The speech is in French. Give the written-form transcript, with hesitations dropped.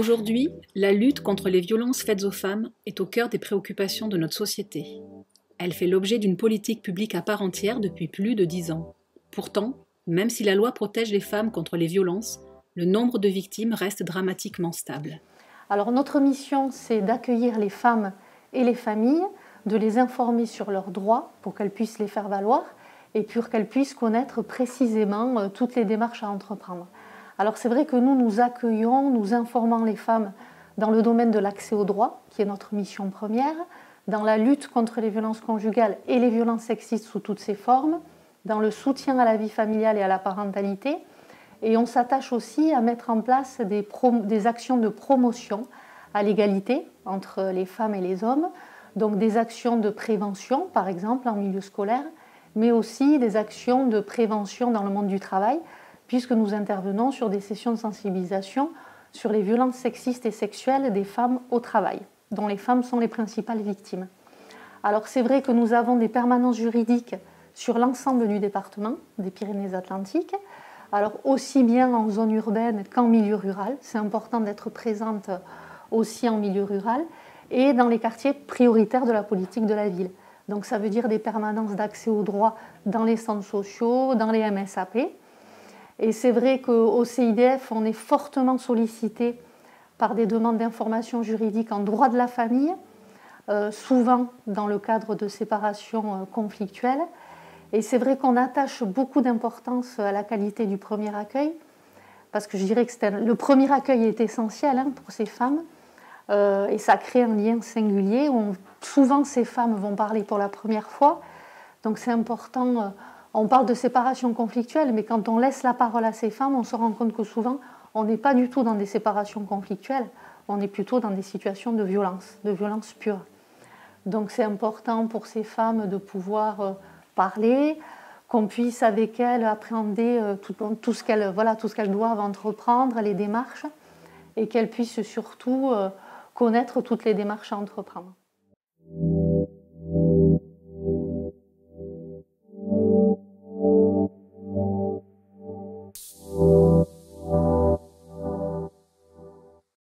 Aujourd'hui, la lutte contre les violences faites aux femmes est au cœur des préoccupations de notre société. Elle fait l'objet d'une politique publique à part entière depuis plus de 10 ans. Pourtant, même si la loi protège les femmes contre les violences, le nombre de victimes reste dramatiquement stable. Alors notre mission, c'est d'accueillir les femmes et les familles, de les informer sur leurs droits pour qu'elles puissent les faire valoir et pour qu'elles puissent connaître précisément toutes les démarches à entreprendre. Alors c'est vrai que nous accueillons, nous informons les femmes dans le domaine de l'accès aux droits, qui est notre mission première, dans la lutte contre les violences conjugales et les violences sexistes sous toutes ses formes, dans le soutien à la vie familiale et à la parentalité. Et on s'attache aussi à mettre en place des actions de promotion à l'égalité entre les femmes et les hommes, donc des actions de prévention, par exemple en milieu scolaire, mais aussi des actions de prévention dans le monde du travail, puisque nous intervenons sur des sessions de sensibilisation sur les violences sexistes et sexuelles des femmes au travail, dont les femmes sont les principales victimes. Alors c'est vrai que nous avons des permanences juridiques sur l'ensemble du département des Pyrénées-Atlantiques, alors aussi bien en zone urbaine qu'en milieu rural. C'est important d'être présente aussi en milieu rural et dans les quartiers prioritaires de la politique de la ville. Donc ça veut dire des permanences d'accès aux droits dans les centres sociaux, dans les MSAP. Et c'est vrai qu'au CIDF, on est fortement sollicité par des demandes d'informations juridiques en droit de la famille, souvent dans le cadre de séparations conflictuelles. Et c'est vrai qu'on attache beaucoup d'importance à la qualité du premier accueil, parce que je dirais que le premier accueil est essentiel pour ces femmes, et ça crée un lien singulier où souvent ces femmes vont parler pour la première fois. Donc c'est important, on parle de séparation conflictuelle, mais quand on laisse la parole à ces femmes, on se rend compte que souvent on n'est pas du tout dans des séparations conflictuelles, on est plutôt dans des situations de violence pure. Donc c'est important pour ces femmes de pouvoir parler, qu'on puisse avec elles appréhender tout ce qu'elles doivent entreprendre, les démarches, et qu'elles puissent surtout connaître toutes les démarches à entreprendre.